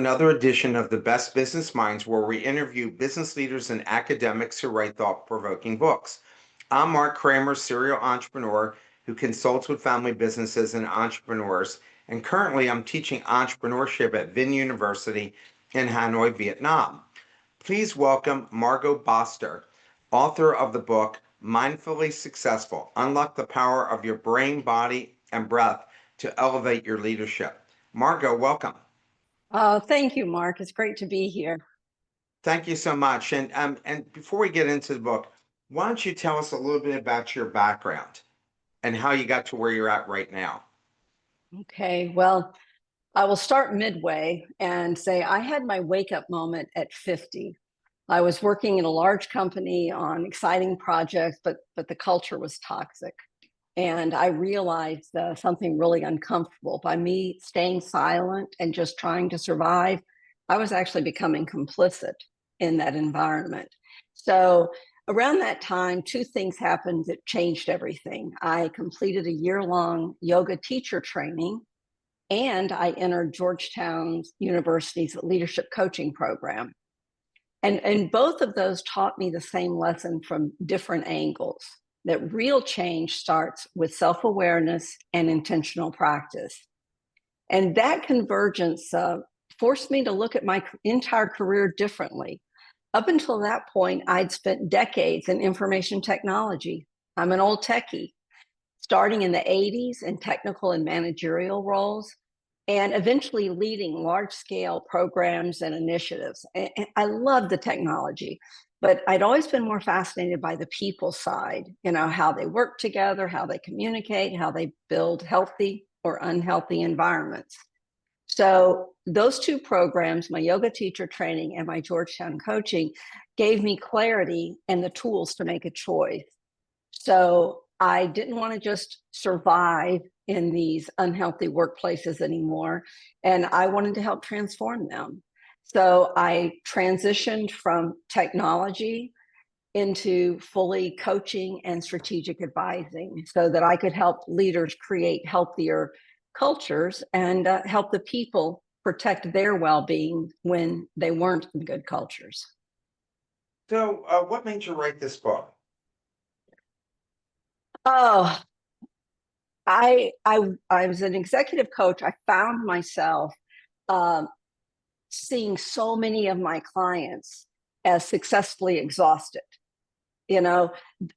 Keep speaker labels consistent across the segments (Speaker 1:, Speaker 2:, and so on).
Speaker 1: another edition of the Best Business Minds, where we interview business leaders and academics who write thought provoking books. I'm Marc Kramer, serial entrepreneur who consults with family businesses and entrepreneurs. And currently, I'm teaching entrepreneurship at Vinh University in Hanoi, Vietnam. Please welcome Margo Boster, author of the book Mindfully Successful: Unlock the Power of Your Brain, Body, and Breath to Elevate Your Leadership. Margo, welcome.
Speaker 2: Thank you, Mark. It's great to be here.
Speaker 1: Thank you so much. And before we get into the book, why don't you tell us a little bit about your background and how you got to where you're at right now?
Speaker 2: Okay, well, I will start midway and say I had my wake-up moment at 50. I was working in a large company on exciting projects, but the culture was toxic. And I realized something really uncomfortable. By me staying silent and just trying to survive, I was actually becoming complicit in that environment. So around that time, two things happened that changed everything. I completed a year-long yoga teacher training, and I entered Georgetown University's leadership coaching program. And both of those taught me the same lesson from different angles, that real change starts with self-awareness and intentional practice. And that convergence forced me to look at my entire career differently. Up until that point, I'd spent decades in information technology. I'm an old techie, starting in the 80s in technical and managerial roles, and eventually leading large-scale programs and initiatives. And I love the technology, but I'd always been more fascinated by the people side, how they work together, how they communicate, how they build healthy or unhealthy environments. So those two programs, my yoga teacher training and my Georgetown coaching, gave me clarity and the tools to make a choice. So I didn't want to just survive in these unhealthy workplaces anymore, and I wanted to help transform them. So I transitioned from technology into fully coaching and strategic advising so that I could help leaders create healthier cultures and help the people protect their well-being when they weren't in good cultures.
Speaker 1: So, what made you write this book?
Speaker 2: Oh, I was an executive coach. I found myself um, seeing so many of my clients as successfully exhausted.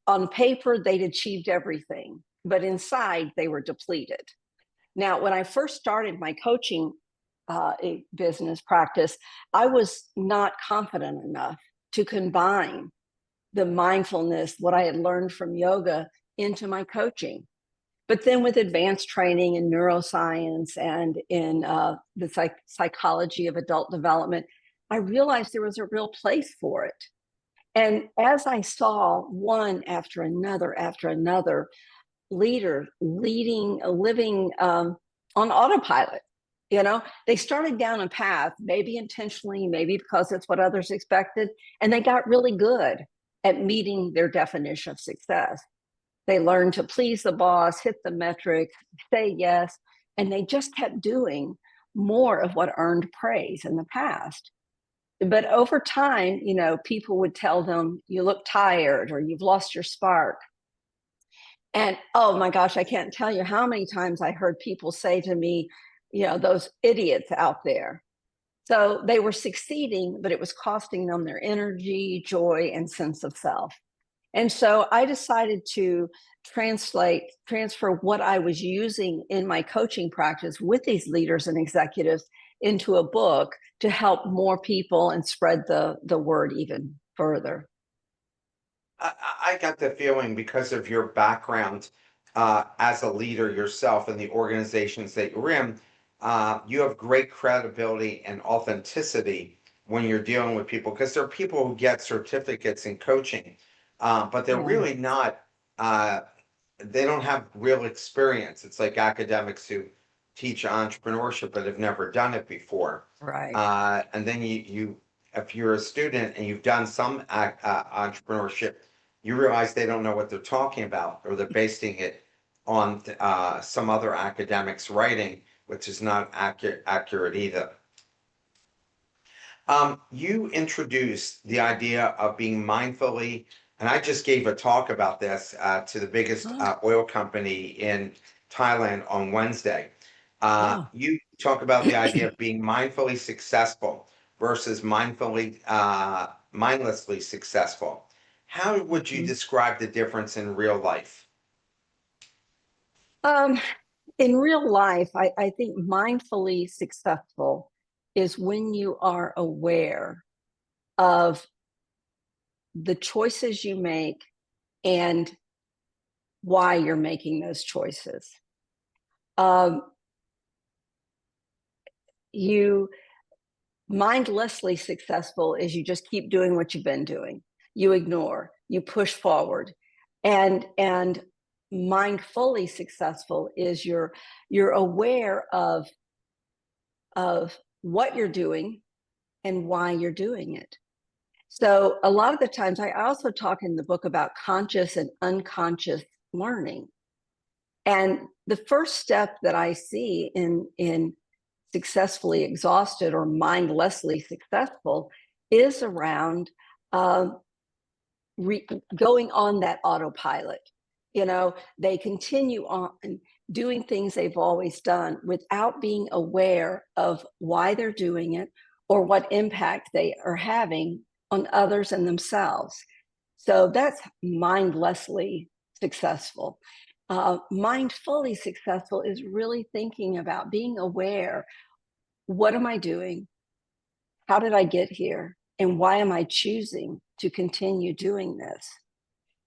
Speaker 2: On paper, they'd achieved everything, but inside they were depleted. Now, when I first started my coaching business practice, I was not confident enough to combine the mindfulness, what I had learned from yoga, into my coaching. But then with advanced training in neuroscience and in the psychology of adult development, I realized there was a real place for it. And as I saw one after another leader living on autopilot, they started down a path, maybe intentionally, maybe because it's what others expected, and they got really good at meeting their definition of success. They learned to please the boss, hit the metrics, say yes, and they just kept doing more of what earned praise in the past. But over time, people would tell them, you look tired or you've lost your spark. And oh my gosh, I can't tell you how many times I heard people say to me, those idiots out there. So they were succeeding, but it was costing them their energy, joy, and sense of self. And so I decided to transfer what I was using in my coaching practice with these leaders and executives into a book to help more people and spread the word even further.
Speaker 1: I got the feeling, because of your background as a leader yourself in the organizations that you're in, you have great credibility and authenticity when you're dealing with people, because there are people who get certificates in coaching, but they're
Speaker 2: Yeah.
Speaker 1: really not, they don't have real experience. It's like academics who teach entrepreneurship but have never done it before.
Speaker 2: Right.
Speaker 1: And then if you're a student and you've done some entrepreneurship, you realize they don't know what they're talking about, or they're basing it on some other academic's writing, which is not accurate either. You introduced the idea of being mindfully, and I just gave a talk about this to the biggest
Speaker 2: Oh,
Speaker 1: oil company in Thailand on Wednesday.
Speaker 2: oh.
Speaker 1: You talk about the idea of being mindfully successful versus mindlessly successful. How would you describe the difference in real life?
Speaker 2: Um, in real life, I think mindfully successful is when you are aware of the choices you make and why you're making those choices. Um, you mindlessly successful is you just keep doing what you've been doing. You ignore, you push forward, and mindfully successful is you're aware of what you're doing and why you're doing it. So a lot of the times, I also talk in the book about conscious and unconscious learning. And the first step that I see in successfully exhausted or mindlessly successful is around uh, going on that autopilot. You know, they continue on doing things they've always done without being aware of why they're doing it or what impact they are having on others and themselves. So that's mindlessly successful. Mindfully successful is really thinking about being aware, what am I doing? How did I get here? And why am I choosing to continue doing this?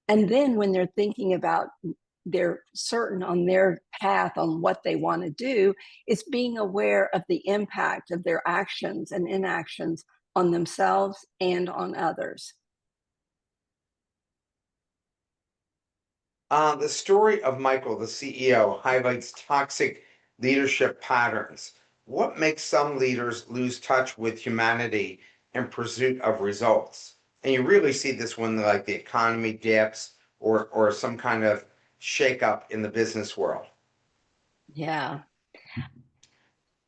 Speaker 2: And then when they're thinking about they're certain on their path on what they want to do, it's being aware of the impact of their actions and inactions on themselves and on others.
Speaker 1: The story of Michael, the CEO, highlights toxic leadership patterns. What makes some leaders lose touch with humanity in pursuit of results? And you really see this when like the economy dips or some kind of shakeup in the business world.
Speaker 2: Yeah.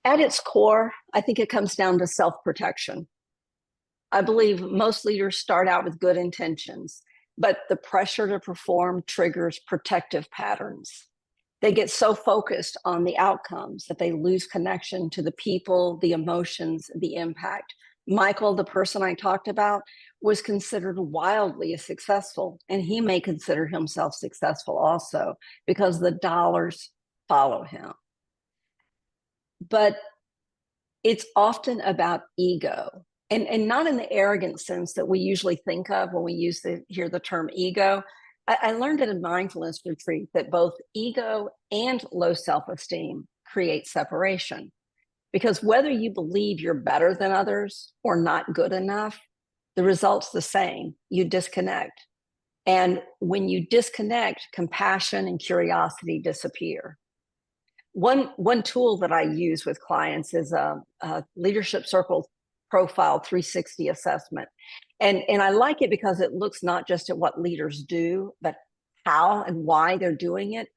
Speaker 2: At its core, I think it comes down to self protection. I believe most leaders start out with good intentions, but the pressure to perform triggers protective patterns. They get so focused on the outcomes that they lose connection to the people, the emotions, the impact. Michael, the person I talked about, was considered wildly successful, and he may consider himself successful also because the dollars follow him. But it's often about ego, and not in the arrogant sense that we usually think of when we hear the term ego. I learned at a mindfulness retreat that both ego and low self-esteem create separation, because whether you believe you're better than others or not good enough, the result's the same. You disconnect, and when you disconnect, compassion and curiosity disappear. One tool that I use with clients is a leadership circle profile 360 assessment. And I like it because it looks not just at what leaders do, but how and why they're doing it.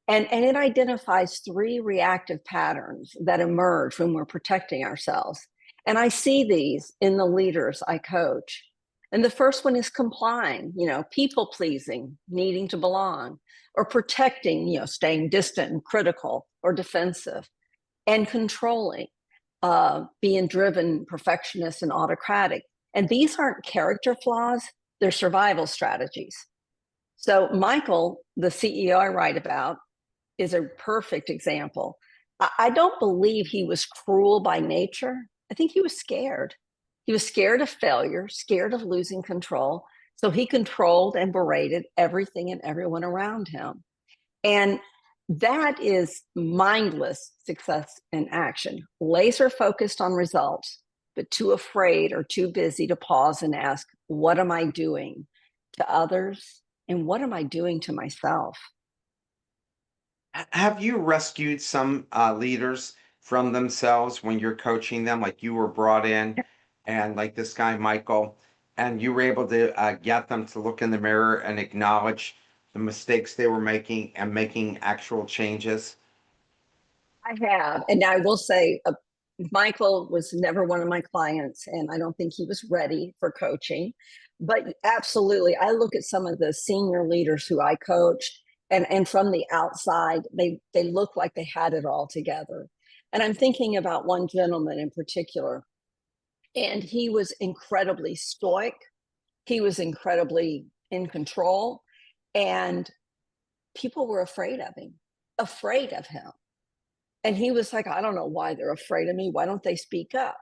Speaker 2: And it identifies three reactive patterns that emerge when we're protecting ourselves. And I see these in the leaders I coach. And the first one is complying, people pleasing, needing to belong, or protecting, staying distant and critical or defensive, and controlling, being driven, perfectionist, and autocratic. And these aren't character flaws, they're survival strategies. So, Michael, the CEO I write about, is a perfect example. I don't believe he was cruel by nature. I think he was scared. He was scared of failure, scared of losing control. So he controlled and berated everything and everyone around him. And that is mindless success in action, laser focused on results, but too afraid or too busy to pause and ask, what am I doing to others? And what am I doing to myself?
Speaker 1: Have you rescued some leaders from themselves when you're coaching them? Like you were brought in, and like this guy, Michael, and you were able to get them to look in the mirror and acknowledge the mistakes they were making and making actual changes?
Speaker 2: I have. And I will say, Michael was never one of my clients, and I don't think he was ready for coaching. But absolutely, I look at some of the senior leaders who I coach, and from the outside, they look like they had it all together. And I'm thinking about one gentleman in particular, and he was incredibly stoic. He was incredibly in control, and people were afraid of him. And he was like, I don't know why they're afraid of me. Why don't they speak up?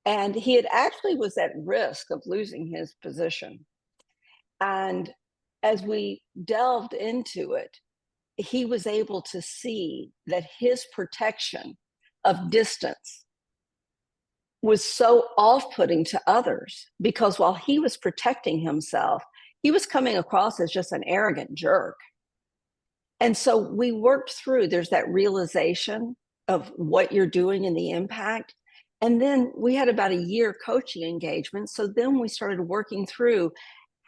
Speaker 2: And he had actually was at risk of losing his position. And as we delved into it, he was able to see that his protection of distance was so off-putting to others, because while he was protecting himself, he was coming across as just an arrogant jerk. And so we worked through, there's that realization of what you're doing and the impact. And then we had about a year coaching engagement. So then we started working through,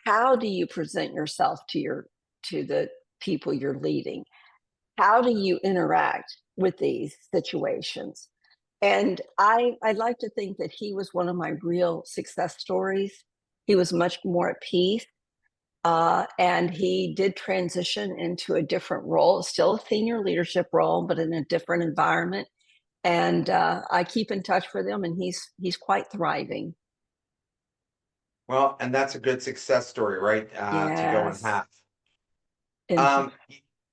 Speaker 2: how do you present yourself to the people you're leading? How do you interact with these situations? And I like to think that he was one of my real success stories. He was much more at peace. And he did transition into a different role, still a senior leadership role, but in a different environment. And I keep in touch with him, and he's quite thriving.
Speaker 1: Well, and that's a good success story, right? To go and
Speaker 2: Yes.
Speaker 1: have.
Speaker 2: And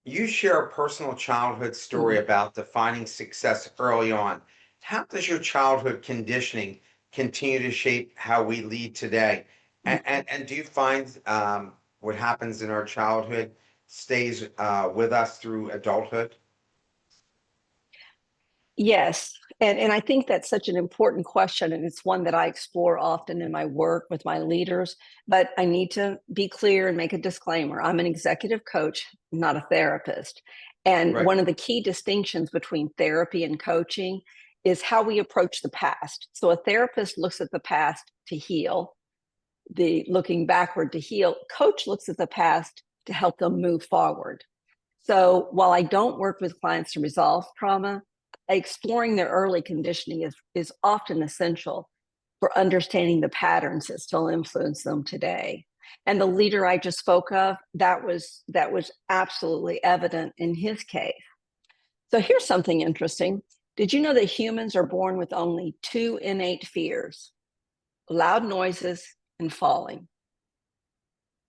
Speaker 1: You share a personal childhood story
Speaker 2: mm,
Speaker 1: about defining success early on. How does your childhood conditioning continue to shape how we lead today? And do you find what happens in our childhood stays with us through adulthood?
Speaker 2: yes. And I think that's such an important question. And it's one that I explore often in my work with my leaders. But I need to be clear and make a disclaimer. I'm an executive coach, not a therapist. And
Speaker 1: Right.
Speaker 2: one of the key distinctions between therapy and coaching is how we approach the past. So a therapist looks at the past to heal, the looking backward to heal. Coach looks at the past to help them move forward. So while I don't work with clients to resolve trauma, exploring their early conditioning is often essential for understanding the patterns that still influence them today. And the leader I just spoke of, that was absolutely evident in his case. So here's something interesting. Did you know that humans are born with only two innate fears: loud noises and falling?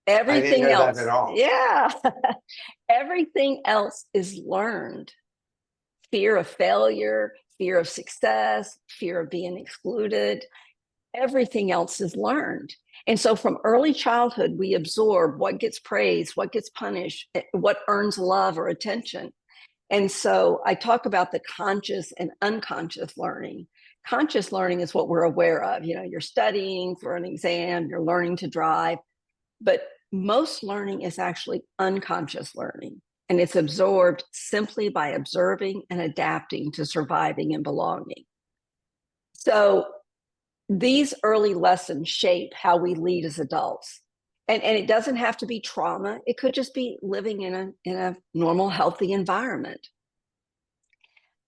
Speaker 1: I didn't
Speaker 2: Everything
Speaker 1: know that at
Speaker 2: else,
Speaker 1: all.
Speaker 2: yeah, everything else is learned. Fear of failure, fear of success, fear of being excluded, everything else is learned. And so from early childhood, we absorb what gets praised, what gets punished, what earns love or attention. And so I talk about the conscious and unconscious learning. Conscious learning is what we're aware of. You know, you're studying for an exam, you're learning to drive, but most learning is actually unconscious learning. And it's absorbed simply by observing and adapting to surviving and belonging. So these early lessons shape how we lead as adults. And it doesn't have to be trauma. It could just be living in a normal, healthy environment.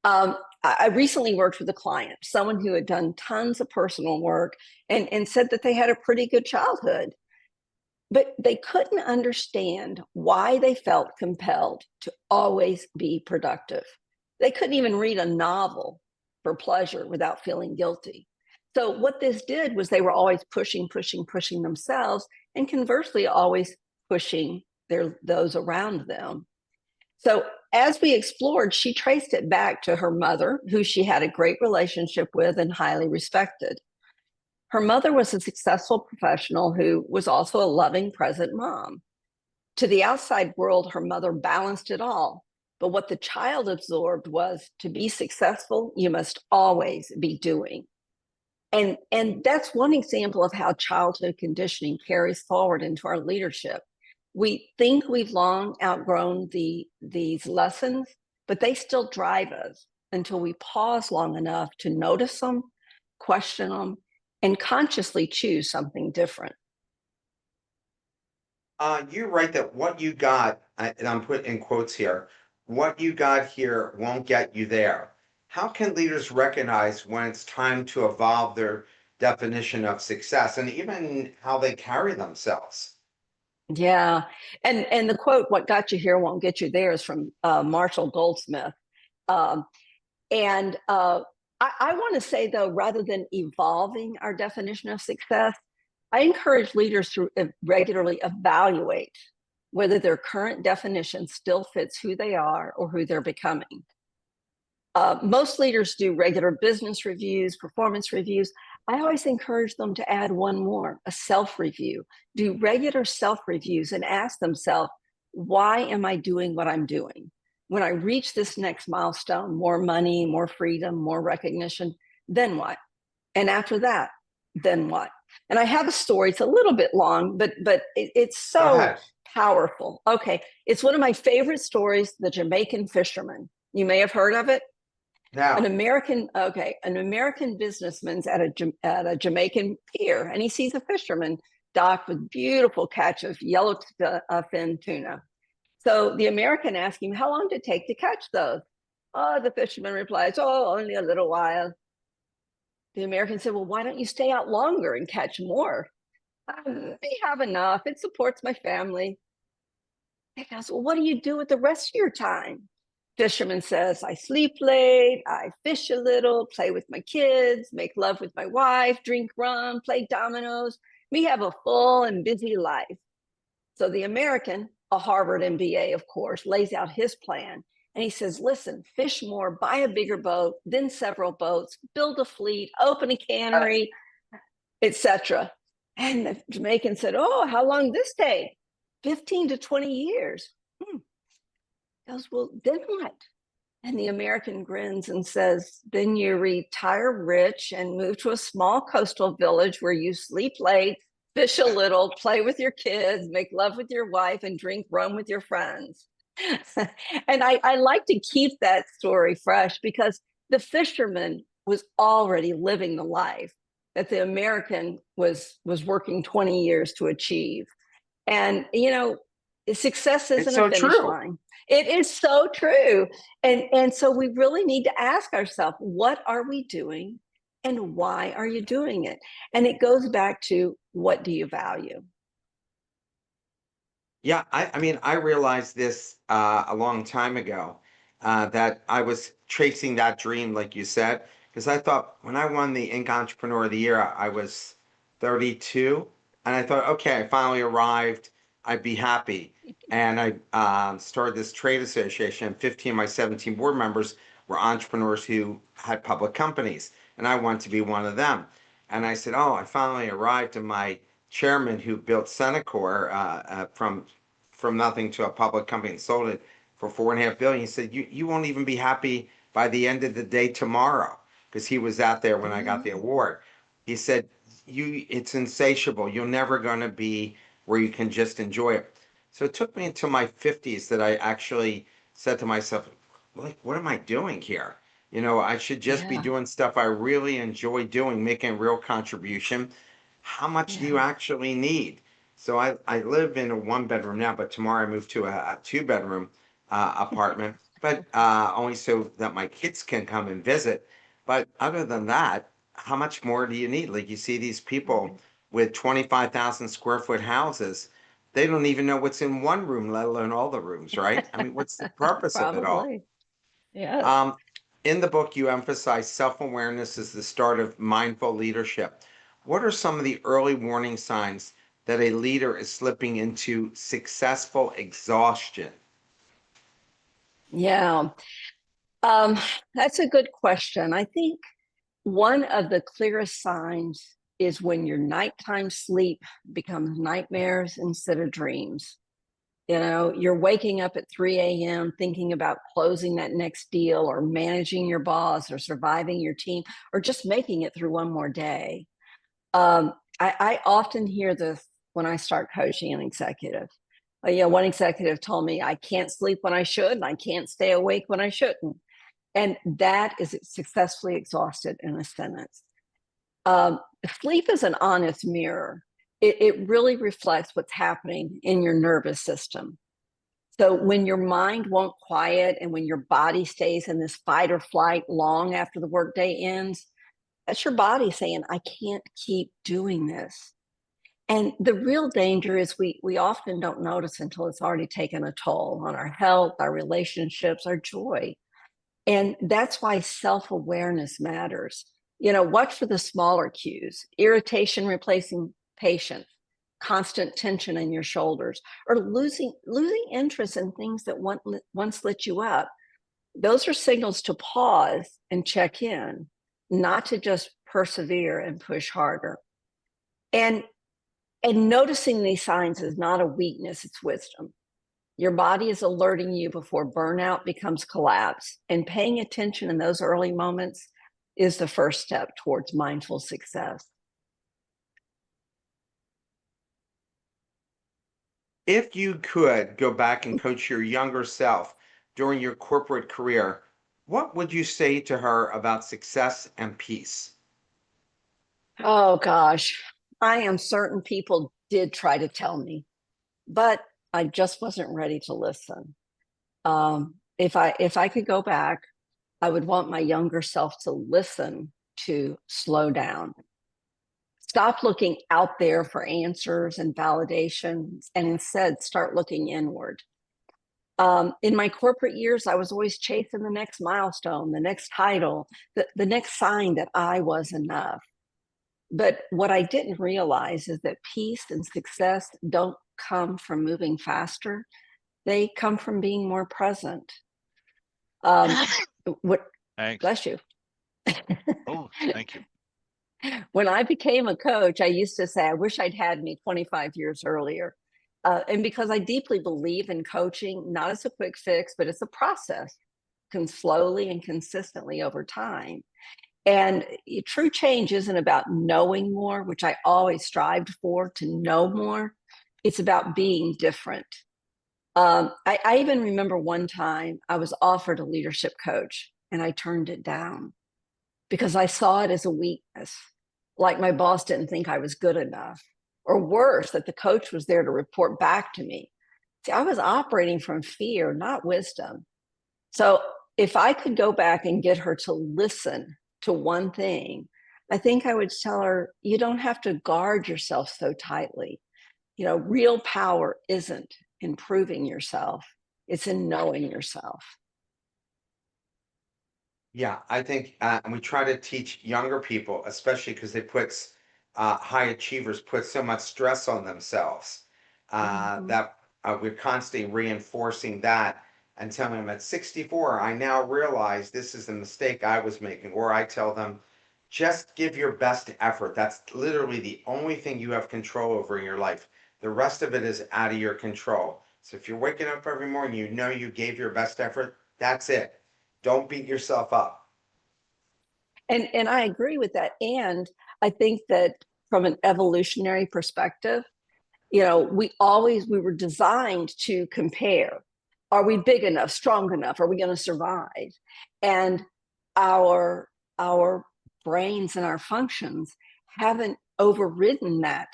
Speaker 2: I recently worked with a client, someone who had done tons of personal work, and said that they had a pretty good childhood, but they couldn't understand why they felt compelled to always be productive. They couldn't even read a novel for pleasure without feeling guilty. So, what this did was they were always pushing, pushing, pushing themselves, and conversely, always pushing those around them. So, as we explored, she traced it back to her mother, who she had a great relationship with and highly respected. Her mother was a successful professional who was also a loving, present mom. To the outside world, her mother balanced it all. But what the child absorbed was, to be successful, you must always be doing. And that's one example of how childhood conditioning carries forward into our leadership. We think we've long outgrown these lessons, but they still drive us until we pause long enough to notice them, question them, and consciously choose something different.
Speaker 1: You're right that what you got, and I'm putting in quotes here, what you got here won't get you there. How can leaders recognize when it's time to evolve their definition of success and even how they carry themselves?
Speaker 2: Yeah. And the quote, "What got you here won't get you there," is from Marshall Goldsmith. Um, and I want to say, though, rather than evolving our definition of success, I encourage leaders to regularly evaluate whether their current definition still fits who they are or who they're becoming. Most leaders do regular business reviews, performance reviews. I always encourage them to add one more, a self review. Do regular self reviews and ask themselves, why am I doing what I'm doing? When I reach this next milestone, more money, more freedom, more recognition, then what? And after that, then what? And I have a story. It's a little bit long, but it's
Speaker 1: Go
Speaker 2: so
Speaker 1: ahead.
Speaker 2: powerful. Okay, it's one of my favorite stories, the Jamaican fisherman. You may have heard of it.
Speaker 1: Now,
Speaker 2: An American businessman's at a Jamaican pier, and he sees a fisherman docked with beautiful catch of yellow fin tuna. So the American asks him, "How long did it take to catch those?" Oh, the fisherman replies, "Oh, only a little while." The American said, "Well, why don't you stay out longer and catch more?" "We have enough. It supports my family." He goes, "Well, what do you do with the rest of your time?" Fisherman says, "I sleep late, I fish a little, play with my kids, make love with my wife, drink rum, play dominoes. We have a full and busy life." So the American, a Harvard MBA, of course, lays out his plan. And he says, "Listen, fish more, buy a bigger boat, then several boats, build a fleet, open a cannery, etc." And the Jamaican said, "Oh, how long this take?" 15 to 20 years. He goes, "Well, then what?" And the American grins and says, "Then you retire rich and move to a small coastal village where you sleep late, fish a little, play with your kids, make love with your wife, and drink rum with your friends." And I like to keep that story fresh because the fisherman was already living the life that the American was working 20 years to achieve. And, success
Speaker 1: it's
Speaker 2: isn't a
Speaker 1: so
Speaker 2: finish
Speaker 1: true.
Speaker 2: line. It is so true. And so we really need to ask ourselves, what are we doing and why are you doing it? And it goes back to, what do you value?
Speaker 1: Yeah, I mean, I realized this a long time ago that I was chasing that dream, like you said, because I thought when I won the Inc. Entrepreneur of the Year, I was 32, and I thought, okay, I finally arrived, I'd be happy. And I started this trade association, and 15 of my 17 board members were entrepreneurs who had public companies, and I wanted to be one of them. And I said, oh, I finally arrived, and my chairman who built Senecor from nothing to a public company and sold it for 4.5 billion. He said, you won't even be happy by the end of the day tomorrow," because he was out there when I got the
Speaker 2: Mm,
Speaker 1: award. He said, it's insatiable. You're never going to be where you can just enjoy it. So it took me until my 50s that I actually said to myself, like, what am I doing here? I should just be
Speaker 2: yeah,
Speaker 1: doing stuff I really enjoy doing, making a real contribution. How much do you
Speaker 2: yeah,
Speaker 1: actually need? So I live in a one bedroom now, but tomorrow I move to a two-bedroom apartment, but only so that my kids can come and visit. But other than that, how much more do you need? Like you see these people with 25,000 square foot houses, they don't even know what's in one room, let alone all the rooms, right? I mean, what's the purpose of it all?
Speaker 2: probably. Yes.
Speaker 1: Um, in the book, you emphasize self-awareness as the start of mindful leadership. What are some of the early warning signs that a leader is slipping into successful exhaustion?
Speaker 2: Yeah. Um, that's a good question. I think one of the clearest signs is when your nighttime sleep becomes nightmares instead of dreams. You're waking up at 3 a.m. thinking about closing that next deal or managing your boss or surviving your team or just making it through one more day. I often hear this when I start coaching an executive. One executive told me, "I can't sleep when I should, and I can't stay awake when I shouldn't." And that is successfully exhausted in a sentence. Um, Sleep is an honest mirror. It really reflects what's happening in your nervous system. So when your mind won't quiet and when your body stays in this fight or flight long after the workday ends, that's your body saying, I can't keep doing this. And the real danger is we often don't notice until it's already taken a toll on our health, our relationships, our joy. And that's why self-awareness matters. Watch for the smaller cues: irritation replacing patience, constant tension in your shoulders, or losing interest in things that once lit you up. Those are signals to pause and check in, not to just persevere and push harder. And and noticing these signs is not a weakness, it's wisdom. Your body is alerting you before burnout becomes collapse, and paying attention in those early moments is the first step towards mindful success.
Speaker 1: If you could go back and coach your younger self during your corporate career, what would you say to her about success and peace?
Speaker 2: Oh gosh, I am certain people did try to tell me, but I just wasn't ready to listen. If I could go back, I would want my younger self to listen, to slow down, stop looking out there for answers and validations, and instead start looking inward. In my corporate years, I was always chasing the next milestone, the next title, the next sign that I was enough. But what I didn't realize is that peace and success don't come from moving faster. They come from being more present. Um, what,
Speaker 3: Thanks.
Speaker 2: bless you.
Speaker 3: Oh, thank you.
Speaker 2: When I became a coach, I used to say, I wish I'd had me 25 years earlier. And because I deeply believe in coaching, not as a quick fix, but as a process, can slowly and consistently over time. And true change isn't about knowing more, which I always strived for, to know more. It's about being different. I even remember one time I was offered a leadership coach and I turned it down because I saw it as a weakness, like my boss didn't think I was good enough, or worse, that the coach was there to report back to me. See, I was operating from fear, not wisdom. So if I could go back and get her to listen to one thing, I think I would tell her, you don't have to guard yourself so tightly. Real power isn't in proving yourself, it's in knowing yourself.
Speaker 1: Yeah, I think, and we try to teach younger people, especially because high achievers put so much stress on themselves,
Speaker 2: Mhm.
Speaker 1: that we're constantly reinforcing that and telling them at 64, I now realize this is the mistake I was making. Or I tell them, just give your best effort. That's literally the only thing you have control over in your life. The rest of it is out of your control. So if you're waking up every morning, you know you gave your best effort, that's it. Don't beat yourself up.
Speaker 2: And I agree with that. And I think that from an evolutionary perspective, we were designed to compare. Are we big enough, strong enough? Are we going to survive? And our our brains and our functions haven't overridden that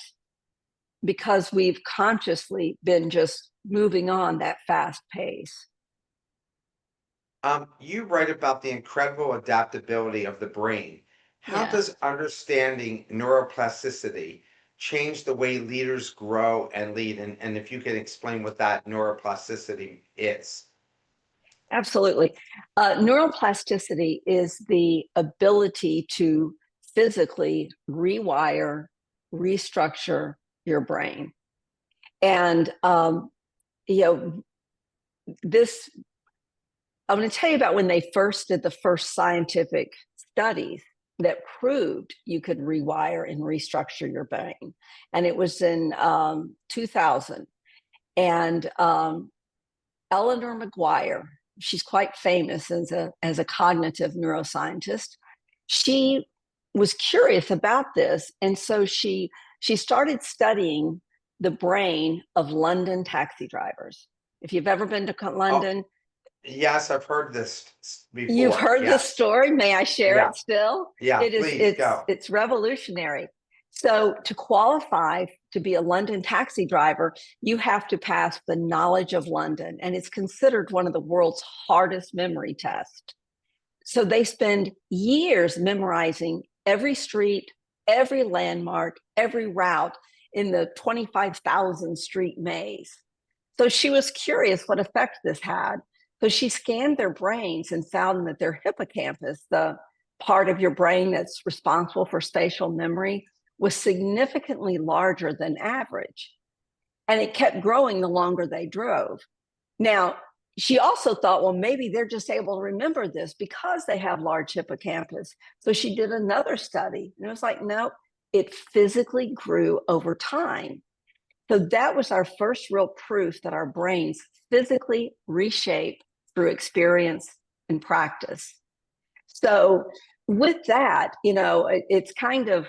Speaker 2: because we've consciously been just moving on that fast pace.
Speaker 1: You write about the incredible adaptability of the brain. How
Speaker 2: Yeah.
Speaker 1: does understanding neuroplasticity change the way leaders grow and lead? And if you could explain what that neuroplasticity is.
Speaker 2: Absolutely. Neuroplasticity is the ability to physically rewire, restructure your brain. And, you know, this, I'm going to tell you about when they first did the first scientific studies that proved you could rewire and restructure your brain. And it was in 2000. And Eleanor McGuire, she's quite famous as a cognitive neuroscientist. She was curious about this, and so she started studying the brain of London taxi drivers. If you've ever been to
Speaker 1: Oh,
Speaker 2: London,
Speaker 1: yes, I've heard this
Speaker 2: you've
Speaker 1: before.
Speaker 2: heard this
Speaker 1: Yes.
Speaker 2: story. May I share
Speaker 1: Yeah.
Speaker 2: it still?
Speaker 1: Yeah.
Speaker 2: It is
Speaker 1: Please
Speaker 2: it's
Speaker 1: go.
Speaker 2: it's revolutionary. So to qualify to be a London taxi driver, you have to pass the knowledge of London, and it's considered one of the world's hardest memory tests. So they spend years memorizing every street, every landmark, every route in the 25,000 street maze. So she was curious what effect this had. So she scanned their brains and found that their hippocampus, the part of your brain that's responsible for spatial memory, was significantly larger than average. And it kept growing the longer they drove. Now, she also thought, well, maybe they're just able to remember this because they have large hippocampus. So she did another study, and it was like, no, it physically grew over time. So that was our first real proof that our brains physically reshape through experience and practice. So with that, it's kind of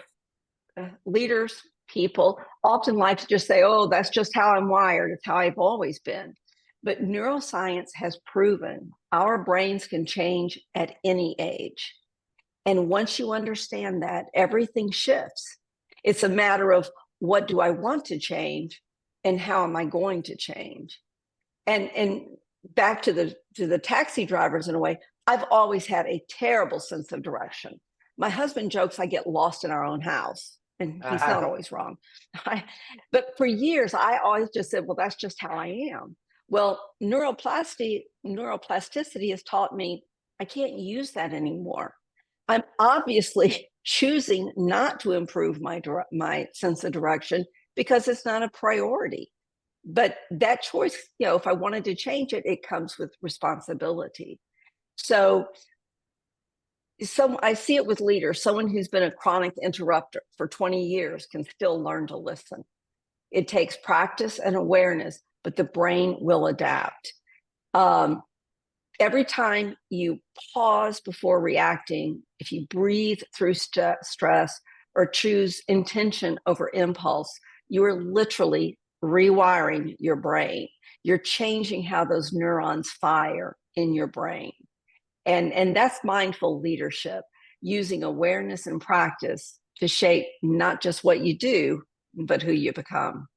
Speaker 2: leaders, people often like to just say, oh, that's just how I'm wired. It's how I've always been. But neuroscience has proven our brains can change at any age. And once you understand that, everything shifts. It's a matter of what do I want to change and how am I going to change? And back to the taxi drivers in a way, I've always had a terrible sense of direction. My husband jokes I get lost in our own house, and he's not always wrong. But for years, I always just said, well, that's just how I am. Well, neuroplasticity has taught me I can't use that anymore. I'm obviously choosing not to improve my sense of direction because it's not a priority. But that choice, if I wanted to change it, it comes with responsibility. So I see it with leaders. Someone who's been a chronic interrupter for 20 years can still learn to listen. It takes practice and awareness, but the brain will adapt. Every time you pause before reacting, if you breathe through stress or choose intention over impulse, you are literally rewiring your brain. You're changing how those neurons fire in your brain. And that's mindful leadership, using awareness and practice to shape not just what you do, but who you become.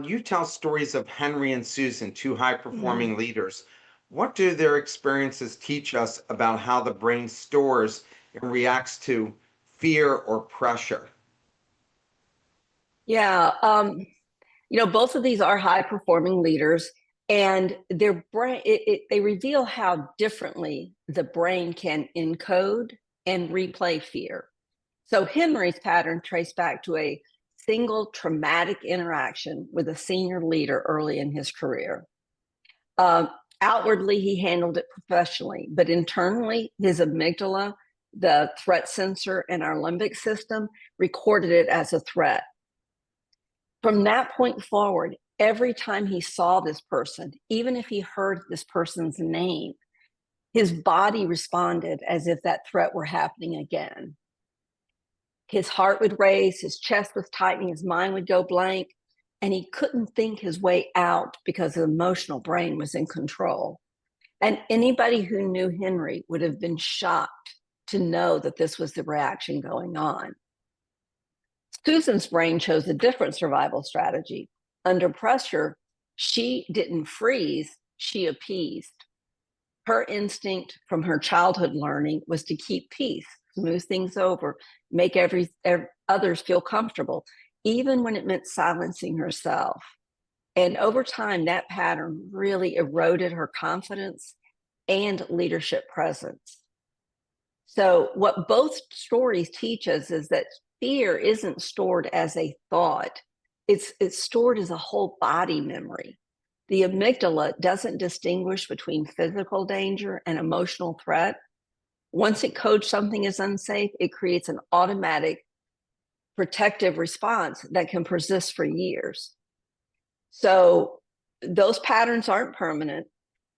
Speaker 1: You tell stories of Henry and Susan, two high-performing leaders. What do their experiences teach us about how the brain stores and reacts to fear or pressure?
Speaker 2: Yeah, both of these are high performing leaders, and their brain they reveal how differently the brain can encode and replay fear. So Henry's pattern traced back to a single traumatic interaction with a senior leader early in his career. Uh, Outwardly, he handled it professionally, but internally, his amygdala, the threat sensor in our limbic system, recorded it as a threat. From that point forward, every time he saw this person, even if he heard this person's name, his body responded as if that threat were happening again. His heart would race, his chest was tightening, his mind would go blank, and he couldn't think his way out because his emotional brain was in control. And anybody who knew Henry would have been shocked to know that this was the reaction going on. Susan's brain chose a different survival strategy. Under pressure, she didn't freeze, she appeased. Her instinct from her childhood learning was to keep peace, smooth things over, make others feel comfortable, even when it meant silencing herself. And over time, that pattern really eroded her confidence and leadership presence. So, what both stories teach us is that fear isn't stored as a thought, it's stored as a whole body memory. The amygdala doesn't distinguish between physical danger and emotional threat. Once it codes something as unsafe, it creates an automatic protective response that can persist for years. So those patterns aren't permanent.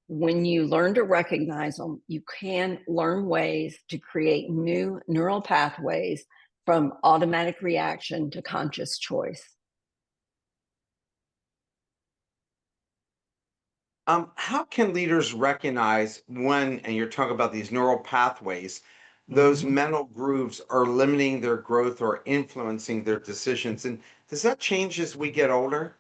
Speaker 2: When you learn to recognize them, you can learn ways to create new neural pathways from automatic reaction to conscious choice.
Speaker 1: How can leaders recognize when, and you're talking about these neural pathways, those mental grooves are limiting their growth or influencing their decisions. And does that change as we get older?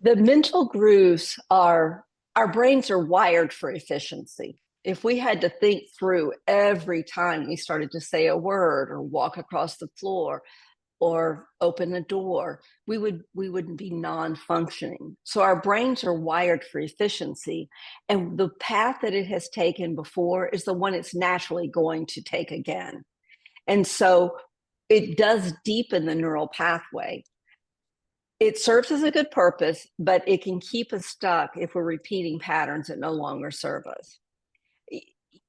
Speaker 2: The mental grooves are, our brains are wired for efficiency. If we had to think through every time we started to say a word or walk across the floor or open a door, we wouldn't be non-functioning. So our brains are wired for efficiency, and the path that it has taken before is the one it's naturally going to take again. And so it does deepen the neural pathway. It serves as a good purpose, but it can keep us stuck if we're repeating patterns that no longer serve us.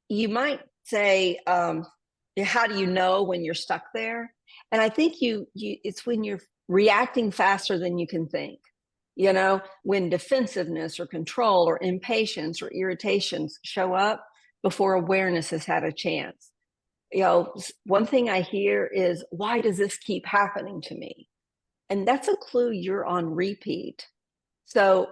Speaker 2: You might say, how do you know when you're stuck there? And I think it's when you're reacting faster than you can think. You know, when defensiveness or control or impatience or irritations show up before awareness has had a chance. You know, one thing I hear is, why does this keep happening to me? And that's a clue you're on repeat. So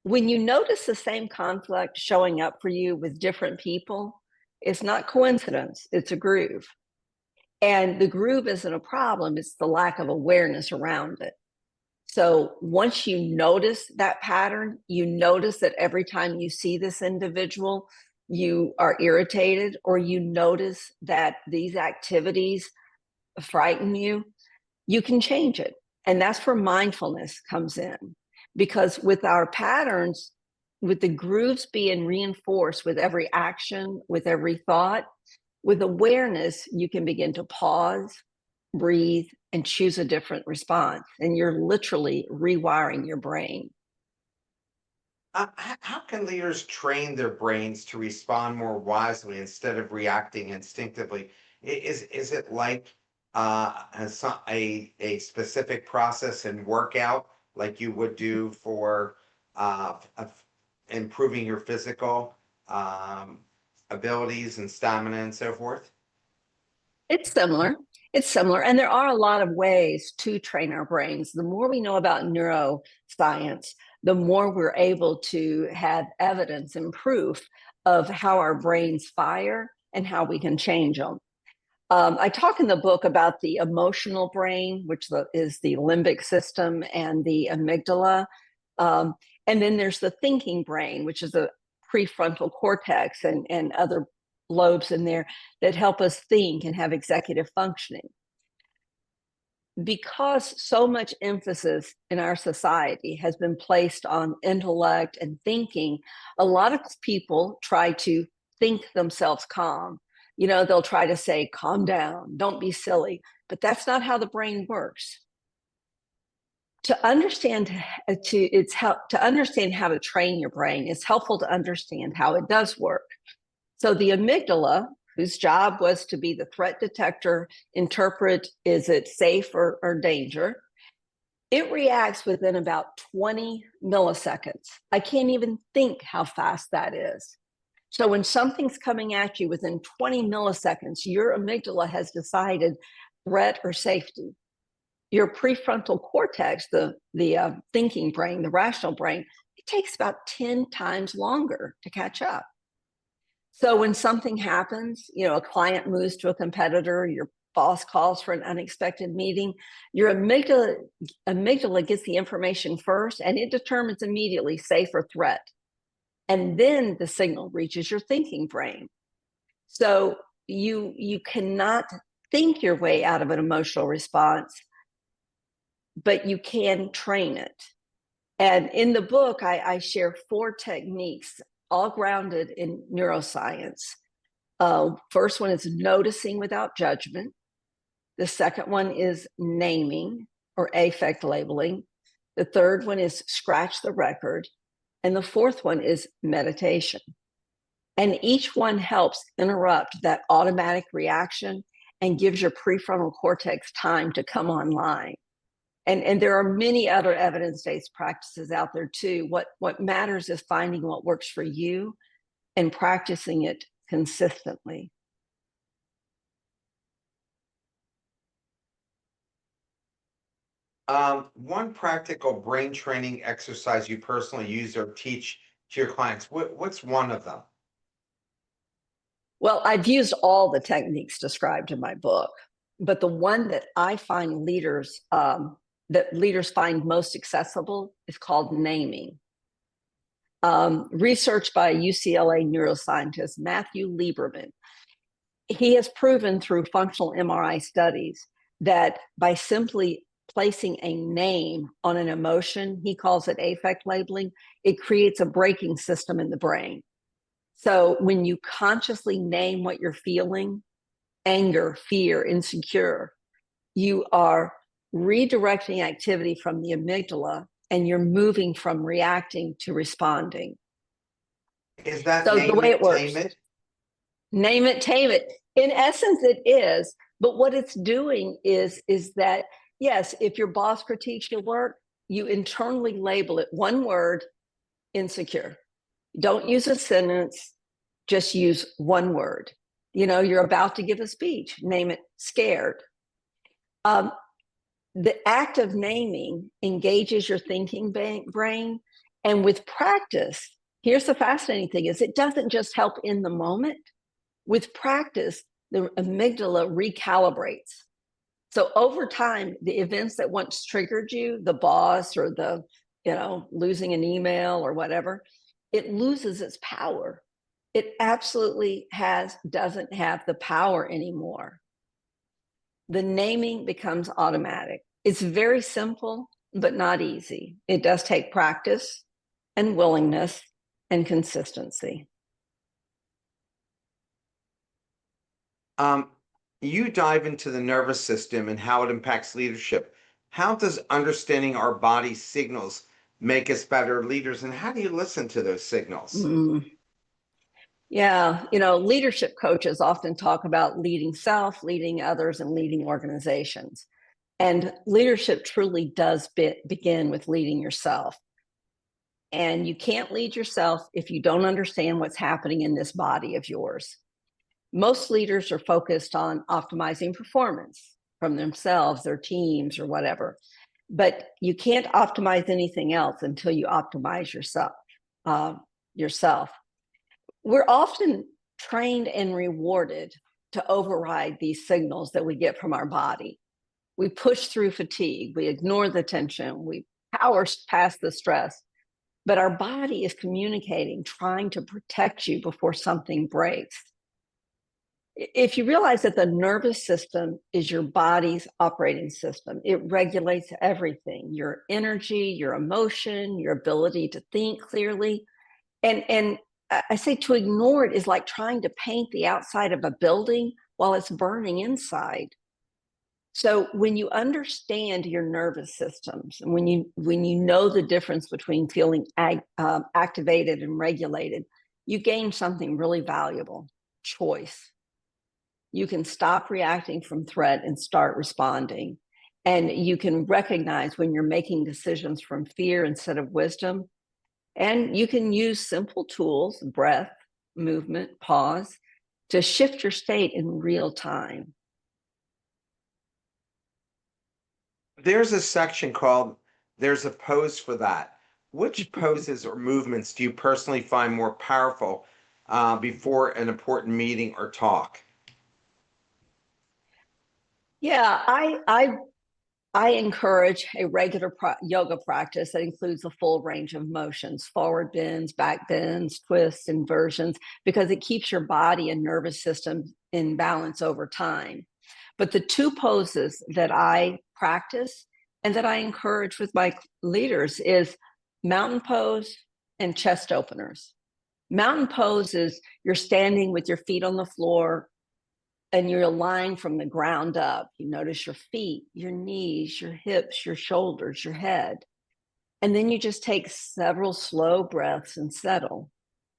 Speaker 2: when you notice the same conflict showing up for you with different people, it's not coincidence, it's a groove. And the groove isn't a problem, it's the lack of awareness around it. So once you notice that pattern, you notice that every time you see this individual, you are irritated, or you notice that these activities frighten you, you can change it. And that's where mindfulness comes in. Because with our patterns, with the grooves being reinforced with every action, with every thought, with awareness, you can begin to pause, breathe, and choose a different response. And you're literally rewiring your brain.
Speaker 1: How can leaders train their brains to respond more wisely instead of reacting instinctively? Is it like a specific process and workout like you would do for improving your physical um, abilities and stamina and so forth?
Speaker 2: It's similar. It's similar. And there are a lot of ways to train our brains. The more we know about neuroscience, the more we're able to have evidence and proof of how our brains fire and how we can change them. I talk in the book about the emotional brain, which is the limbic system and the amygdala. Um, and then there's the thinking brain, which is the prefrontal cortex and other lobes in there that help us think and have executive functioning. Because so much emphasis in our society has been placed on intellect and thinking, a lot of people try to think themselves calm. You know, they'll try to say, calm down, don't be silly, but that's not how the brain works. To understand to understand how to train your brain, it's helpful to understand how it does work. So the amygdala, whose job was to be the threat detector, interpret, is it safe or danger, it reacts within about 20 milliseconds. I can't even think how fast that is. So when something's coming at you within 20 milliseconds, your amygdala has decided threat or safety. Your prefrontal cortex, the thinking brain, the rational brain, it takes about 10 times longer to catch up. So when something happens, you know, a client moves to a competitor, your boss calls for an unexpected meeting, your amygdala gets the information first, and it determines immediately safe or threat. And then the signal reaches your thinking brain. So you cannot think your way out of an emotional response, but you can train it. And in the book, I share 4 techniques, all grounded in neuroscience. First one is noticing without judgment. The second one is naming or affect labeling. The third one is scratch the record. And the fourth one is meditation. And each one helps interrupt that automatic reaction and gives your prefrontal cortex time to come online. And there are many other evidence-based practices out there too. What matters is finding what works for you and practicing it consistently.
Speaker 1: One practical brain training exercise you personally use or teach to your clients, what's one of them?
Speaker 2: Well, I've used all the techniques described in my book, but the one that I find that leaders find most accessible is called naming. Research by UCLA neuroscientist Matthew Lieberman. He has proven through functional MRI studies that by simply placing a name on an emotion, he calls it affect labeling, it creates a braking system in the brain. So when you consciously name what you're feeling, anger, fear, insecure, you are redirecting activity from the amygdala and you're moving from reacting to responding.
Speaker 1: Is that
Speaker 2: So the
Speaker 1: name
Speaker 2: way it
Speaker 1: it,
Speaker 2: works,
Speaker 1: tame it?
Speaker 2: name it, tame it. In essence, it is. But what it's doing is that, yes, if your boss critiques your work, you internally label it one word, insecure. Don't use a sentence, just use one word. You're about to give a speech, name it scared. The act of naming engages your thinking brain. And with practice, here's the fascinating thing is it doesn't just help in the moment. With practice, the amygdala recalibrates. So over time, the events that once triggered you, the boss or the, losing an email or whatever, it loses its power. It absolutely doesn't have the power anymore. The naming becomes automatic. It's very simple, but not easy. It does take practice and willingness and consistency.
Speaker 1: You dive into the nervous system and how it impacts leadership. How does understanding our body signals make us better leaders, and how do you listen to those signals?
Speaker 2: Yeah, leadership coaches often talk about leading self, leading others, and leading organizations. And leadership truly does begin with leading yourself. And you can't lead yourself if you don't understand what's happening in this body of yours. Most leaders are focused on optimizing performance from themselves, their teams, or whatever. But you can't optimize anything else until you optimize yourself. Yourself. We're often trained and rewarded to override these signals that we get from our body. We push through fatigue, we ignore the tension, we power past the stress, but our body is communicating, trying to protect you before something breaks. If you realize that the nervous system is your body's operating system, it regulates everything, your energy, your emotion, your ability to think clearly. And I say to ignore it is like trying to paint the outside of a building while it's burning inside. So when you understand your nervous systems, and when you know the difference between feeling activated and regulated, you gain something really valuable: choice. You can stop reacting from threat and start responding. And you can recognize when you're making decisions from fear instead of wisdom. And you can use simple tools, breath, movement, pause, to shift your state in real time.
Speaker 1: There's a section called There's a Pose for That. Which poses or movements do you personally find more powerful before an important meeting or talk?
Speaker 2: Yeah, I encourage a regular yoga practice that includes a full range of motions: forward bends, back bends, twists, inversions, because it keeps your body and nervous system in balance over time. But the two poses that I practice and that I encourage with my leaders is mountain pose and chest openers. Mountain pose is you're standing with your feet on the floor and you're aligned from the ground up. You notice your feet, your knees, your hips, your shoulders, your head. And then you just take several slow breaths and settle.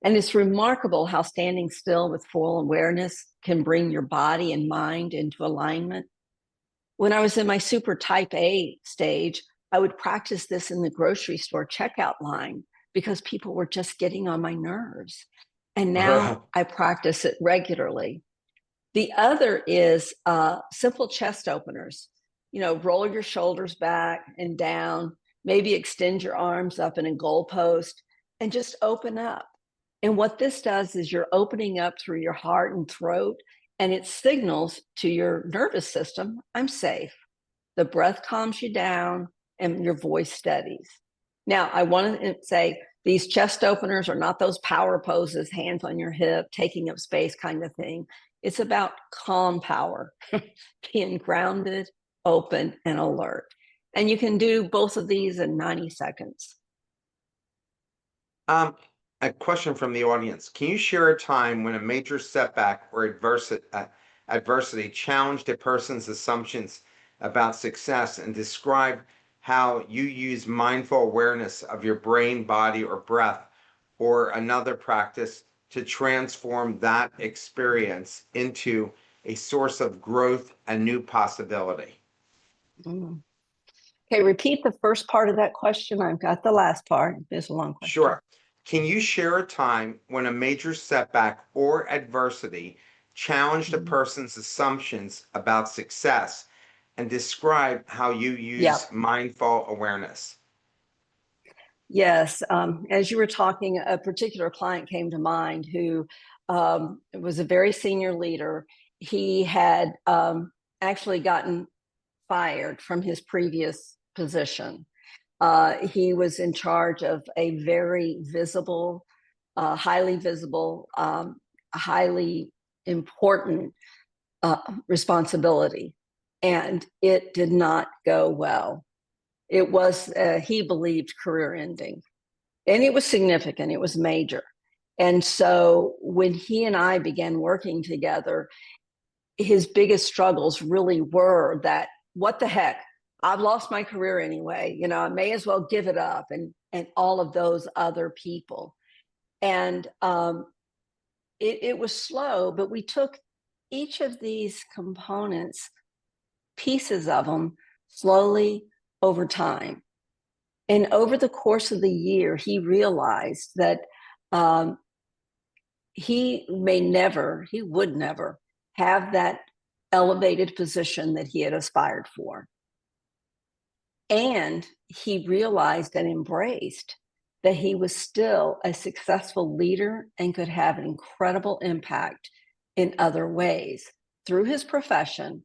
Speaker 2: And it's remarkable how standing still with full awareness can bring your body and mind into alignment. When I was in my super type A stage, I would practice this in the grocery store checkout line because people were just getting on my nerves. And now I practice it regularly. The other is simple chest openers. Roll your shoulders back and down, maybe extend your arms up in a goalpost and just open up. And what this does is you're opening up through your heart and throat, and it signals to your nervous system, I'm safe. The breath calms you down and your voice steadies. Now, I want to say these chest openers are not those power poses, hands on your hip, taking up space kind of thing. It's about calm power, being grounded, open, and alert. And you can do both of these in 90 seconds.
Speaker 1: Um, a question from the audience. Can you share a time when a major setback or adversity challenged a person's assumptions about success and describe how you use mindful awareness of your brain, body, or breath, or another practice to transform that experience into a source of growth and new possibility?
Speaker 2: Mm. Okay, repeat the first part of that question. I've got the last part. It's a long question.
Speaker 1: Sure. Can you share a time when a major setback or adversity challenged a person's assumptions about success and describe how you
Speaker 2: Yeah.
Speaker 1: use mindful awareness?
Speaker 2: Yes. As you were talking, a particular client came to mind who was a very senior leader. He had actually gotten fired from his previous position. He was in charge of a very visible, highly visible, highly important responsibility. And it did not go well. It was, he believed, career ending. And it was significant, it was major. And so when he and I began working together, his biggest struggles really were that, what the heck? I've lost my career anyway. You know, I may as well give it up, and all of those other people. And it was slow, but we took each of these components, pieces of them, slowly over time. And over the course of the year, he realized that um, he would never have that elevated position that he had aspired for. And he realized and embraced that he was still a successful leader and could have an incredible impact in other ways through his profession,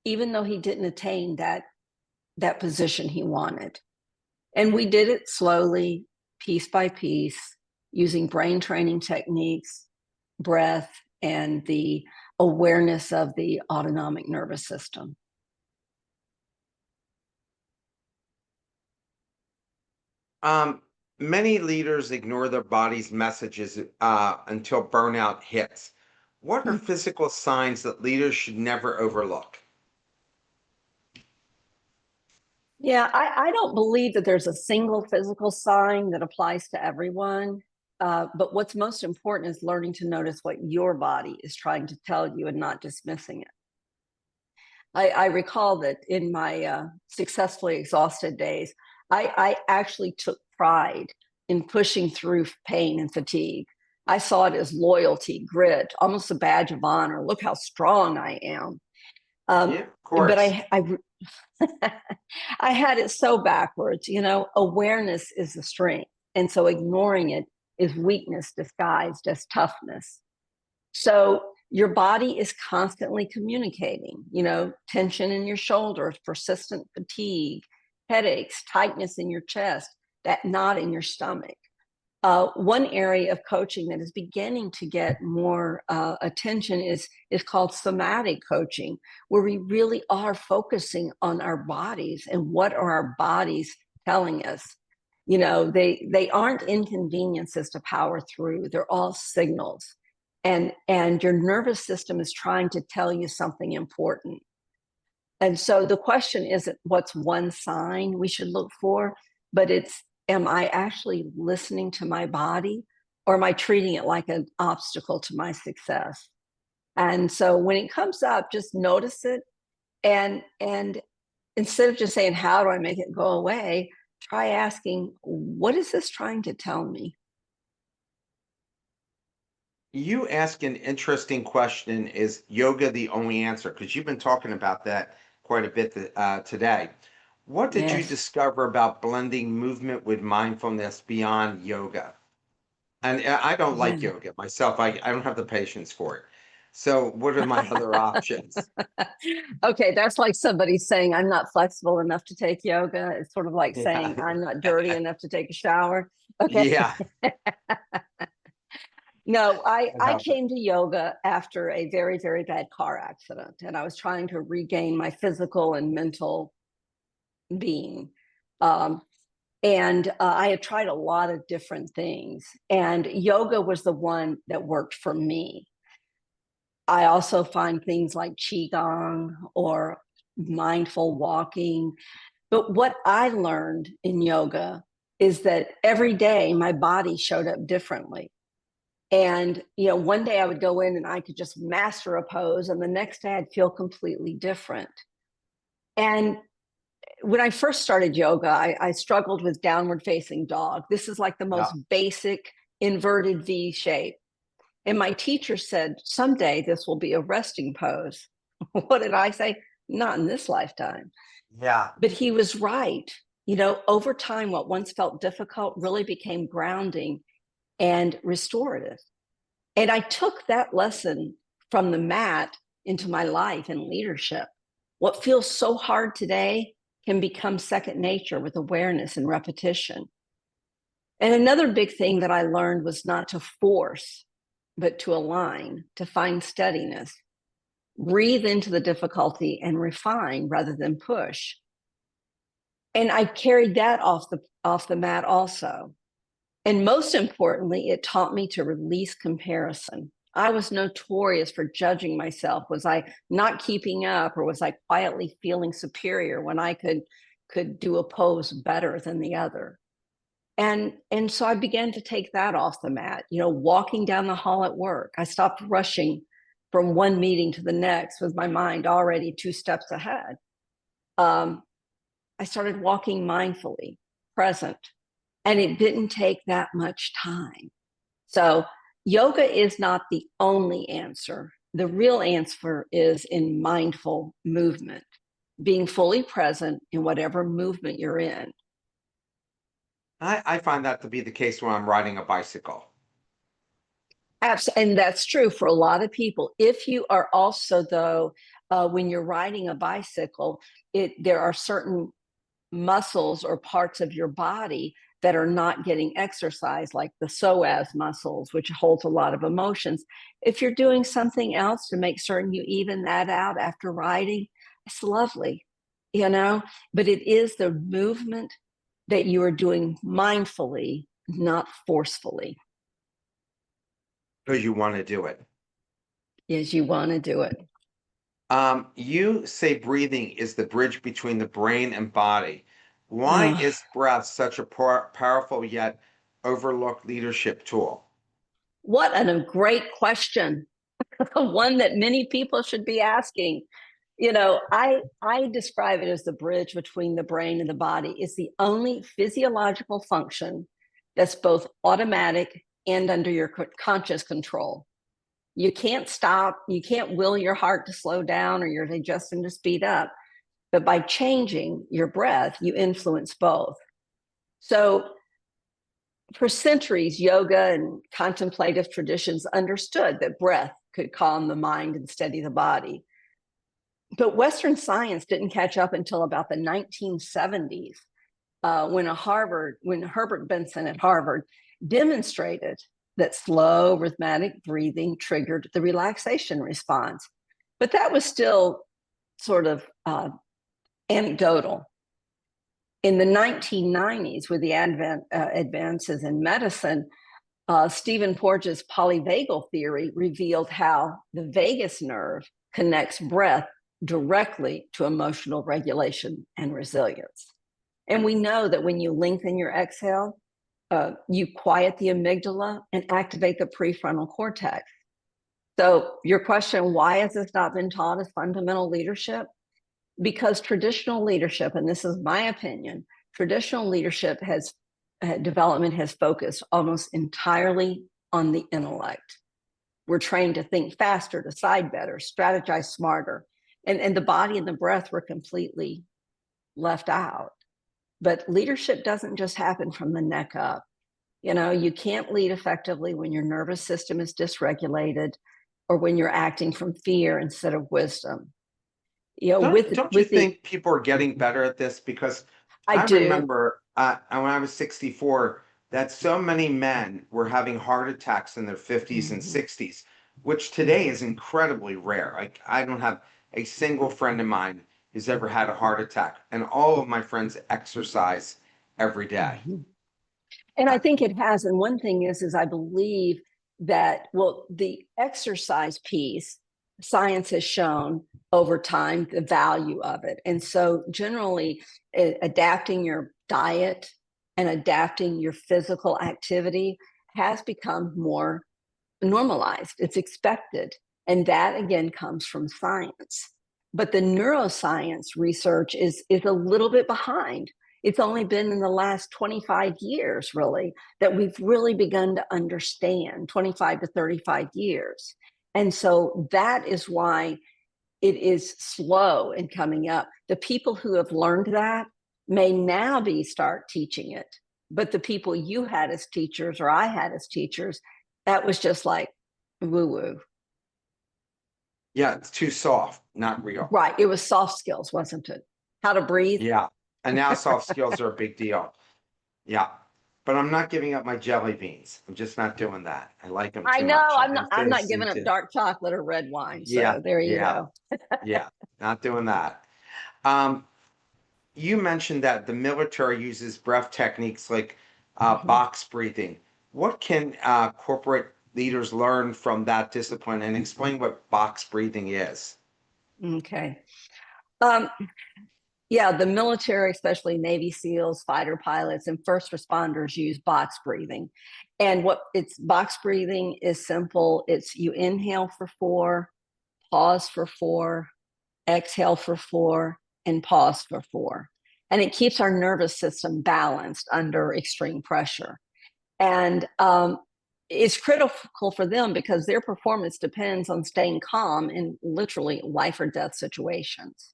Speaker 2: even though he didn't attain that position he wanted. And we did it slowly, piece by piece, using brain training techniques, breath, and the awareness of the autonomic nervous system.
Speaker 1: Many leaders ignore their body's messages until burnout hits. What are physical signs that leaders should never overlook?
Speaker 2: Yeah, I don't believe that there's a single physical sign that applies to everyone. But what's most important is learning to notice what your body is trying to tell you and not dismissing it. I recall that in my successfully exhausted days, I actually took pride in pushing through pain and fatigue. I saw it as loyalty, grit, almost a badge of honor. Look how strong I am.
Speaker 1: Yeah, of
Speaker 2: But
Speaker 1: course.
Speaker 2: I had it so backwards. You know, awareness is the strength, and so ignoring it is weakness disguised as toughness. So your body is constantly communicating, you know, tension in your shoulders, persistent fatigue, headaches, tightness in your chest, that knot in your stomach. One area of coaching that is beginning to get more attention is called somatic coaching, where we really are focusing on our bodies and what are our bodies telling us. You know, they aren't inconveniences to power through; they're all signals, and your nervous system is trying to tell you something important. And so the question isn't what's one sign we should look for, but it's, am I actually listening to my body, or am I treating it like an obstacle to my success? And so when it comes up, just notice it, and instead of just saying, how do I make it go away? Try asking, what is this trying to tell me?
Speaker 1: You ask an interesting question. Is yoga the only answer? Because you've been talking about that quite a bit today. What did you
Speaker 2: Yes.
Speaker 1: discover about blending movement with mindfulness beyond yoga? And I don't like
Speaker 2: Yeah.
Speaker 1: yoga myself. I don't have the patience for it. So what are my other options?
Speaker 2: Okay, that's like somebody saying I'm not flexible enough to take yoga. It's sort of like saying
Speaker 1: Yeah.
Speaker 2: I'm not dirty enough to take a shower. Okay.
Speaker 1: Yeah.
Speaker 2: No,
Speaker 1: Can't
Speaker 2: I
Speaker 1: help it.
Speaker 2: came to yoga after a very, very bad car accident, and I was trying to regain my physical and mental being. Um, and I had tried a lot of different things, and yoga was the one that worked for me. I also find things like qigong or mindful walking. But what I learned in yoga is that every day my body showed up differently. And, one day I would go in and I could just master a pose, and the next day I'd feel completely different. And when I first started yoga, I struggled with downward facing dog. This is like the
Speaker 1: Yeah.
Speaker 2: most basic inverted V shape. And my teacher said, someday this will be a resting pose. What did I say? Not in this lifetime.
Speaker 1: Yeah.
Speaker 2: But he was right. Over time, what once felt difficult really became grounding and restorative. And I took that lesson from the mat into my life and leadership. What feels so hard today can become second nature with awareness and repetition. And another big thing that I learned was not to force, but to align, to find steadiness, breathe into the difficulty and refine rather than push. And I carried that off the mat also. And most importantly, it taught me to release comparison. I was notorious for judging myself. Was I not keeping up, or was I quietly feeling superior when I could do a pose better than the other? And so I began to take that off the mat. Walking down the hall at work, I stopped rushing from one meeting to the next with my mind already 2 steps ahead. Um, I started walking mindfully, present, and it didn't take that much time. So, yoga is not the only answer. The real answer is in mindful movement, being fully present in whatever movement you're in.
Speaker 1: I find that to be the case when I'm riding a bicycle.
Speaker 2: And that's true for a lot of people. If you are also, though, when you're riding a bicycle, there are certain muscles or parts of your body that are not getting exercise, like the psoas muscles, which holds a lot of emotions. If you're doing something else to make certain you even that out after riding, it's lovely, but it is the movement that you are doing mindfully, not forcefully,
Speaker 1: Because you want to do it.
Speaker 2: as you want to do it.
Speaker 1: You say breathing is the bridge between the brain and body. Why
Speaker 2: Oh,
Speaker 1: is breath such a powerful yet overlooked leadership tool?
Speaker 2: what a great question. One that many people should be asking. I describe it as the bridge between the brain and the body. It's the only physiological function that's both automatic and under your conscious control. You can't stop, you can't will your heart to slow down or your digestion to speed up, but by changing your breath, you influence both. So for centuries, yoga and contemplative traditions understood that breath could calm the mind and steady the body. But Western science didn't catch up until about the 1970s, when Herbert Benson at Harvard demonstrated that slow rhythmic breathing triggered the relaxation response. But that was still sort of anecdotal. In the 1990s, with the advances in medicine, Stephen Porges' polyvagal theory revealed how the vagus nerve connects breath directly to emotional regulation and resilience. And we know that when you lengthen your exhale, you quiet the amygdala and activate the prefrontal cortex. So, your question, why has this not been taught as fundamental leadership? Because traditional leadership, and this is my opinion, traditional leadership development has focused almost entirely on the intellect. We're trained to think faster, decide better, strategize smarter. And the body and the breath were completely left out. But leadership doesn't just happen from the neck up. You can't lead effectively when your nervous system is dysregulated or when you're acting from fear instead of wisdom.
Speaker 1: Don't you
Speaker 2: With the,
Speaker 1: think people are getting better at this? Because
Speaker 2: I
Speaker 1: I
Speaker 2: do.
Speaker 1: remember when I was 64 that so many men were having heart attacks in their 50s and
Speaker 2: Mhm.
Speaker 1: 60s, which today is incredibly rare. Like I don't have a single friend of mine who's ever had a heart attack, and all of my friends exercise every day.
Speaker 2: Mhm. And I
Speaker 1: I-
Speaker 2: think it has. And one thing is I believe that, well, the exercise piece, science has shown over time the value of it. And so generally adapting your diet and adapting your physical activity has become more normalized. It's expected. And that again comes from science. But the neuroscience research is a little bit behind. It's only been in the last 25 years, really, that we've really begun to understand, 25 to 35 years. And so that is why it is slow in coming up. The people who have learned that may now be start teaching it. But the people you had as teachers or I had as teachers, that was just like woo woo.
Speaker 1: Yeah, it's too soft, not real.
Speaker 2: Right. It was soft skills, wasn't it? How to breathe.
Speaker 1: Yeah. And now soft skills are a big deal. Yeah. But I'm not giving up my jelly beans. I'm just not doing that. I like them
Speaker 2: I
Speaker 1: too
Speaker 2: know.
Speaker 1: much. I
Speaker 2: I'm not
Speaker 1: insist
Speaker 2: giving up
Speaker 1: into,
Speaker 2: dark chocolate or red wine.
Speaker 1: yeah,
Speaker 2: So there you
Speaker 1: yeah,
Speaker 2: go.
Speaker 1: yeah, not doing that. Um, you mentioned that the military uses breath techniques like
Speaker 2: Mhm.
Speaker 1: box breathing. What can corporate leaders learn from that discipline and explain what box breathing is?
Speaker 2: Okay. Um, Yeah, the military, especially Navy SEALs, fighter pilots, and first responders use box breathing. And what it's box breathing is simple. It's you inhale for 4, pause for 4, exhale for 4, and pause for 4. And it keeps our nervous system balanced under extreme pressure. And it's critical for them because their performance depends on staying calm in literally life or death situations.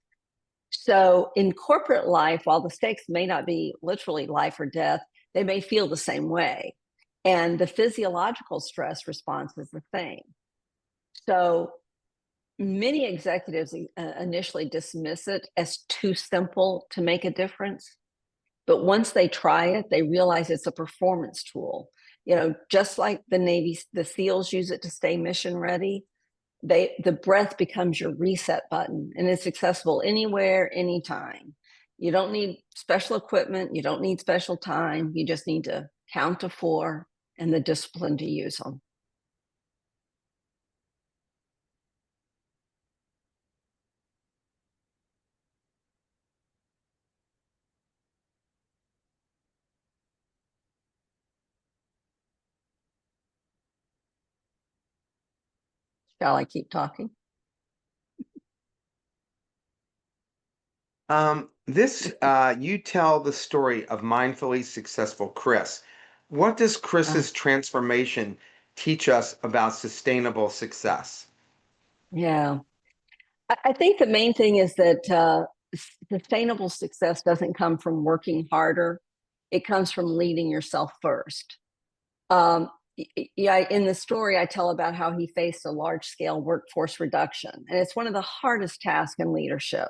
Speaker 2: So in corporate life, while the stakes may not be literally life or death, they may feel the same way. And the physiological stress response is the same. So many executives initially dismiss it as too simple to make a difference. But once they try it, they realize it's a performance tool. Just like the SEALs use it to stay mission ready, the breath becomes your reset button, and it's accessible anywhere, anytime. You don't need special equipment, you don't need special time, you just need to count to 4 and the discipline to use them. Shall I keep talking?
Speaker 1: You tell the story of mindfully successful Chris. What does
Speaker 2: uh,
Speaker 1: Chris's transformation teach us about sustainable success?
Speaker 2: yeah, I think the main thing is that sustainable success doesn't come from working harder, it comes from leading yourself first. Um, yeah, in the story, I tell about how he faced a large scale workforce reduction, and it's one of the hardest tasks in leadership.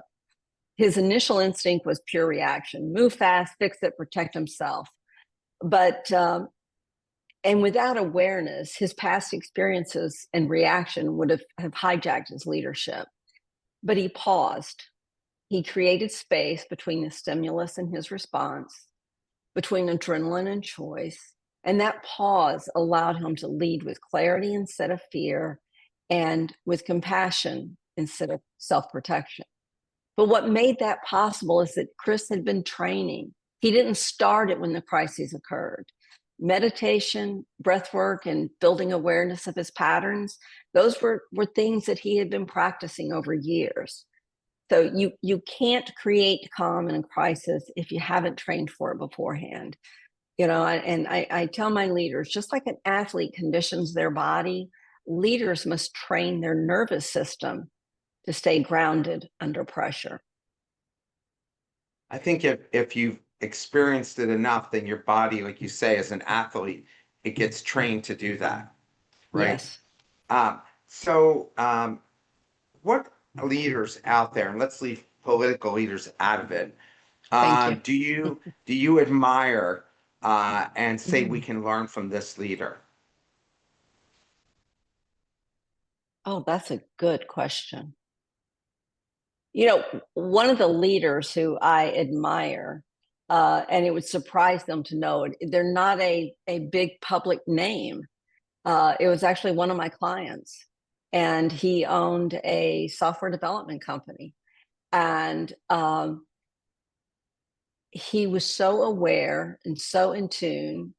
Speaker 2: His initial instinct was pure reaction: move fast, fix it, protect himself. But, and without awareness, his past experiences and reaction would have hijacked his leadership. But he paused. He created space between the stimulus and his response, between adrenaline and choice. And that pause allowed him to lead with clarity instead of fear and with compassion instead of self protection. But what made that possible is that Chris had been training. He didn't start it when the crises occurred. Meditation, breath work, and building awareness of his patterns, those were things that he had been practicing over years. So you can't create calm in a crisis if you haven't trained for it beforehand. And I tell my leaders, just like an athlete conditions their body, leaders must train their nervous system to stay grounded under pressure.
Speaker 1: I think if you've experienced it enough, then your body, like you say, as an athlete, it gets trained to do that, right?
Speaker 2: Yes.
Speaker 1: So, what leaders out there, and let's leave political leaders out of it,
Speaker 2: Thank you.
Speaker 1: do you admire and say we
Speaker 2: Mm.
Speaker 1: can learn from this leader?
Speaker 2: Oh, that's a good question. You know, one of the leaders who I admire, and it would surprise them to know it, they're not a big public name. It was actually one of my clients, and he owned a software development company. And he was so aware and so in tune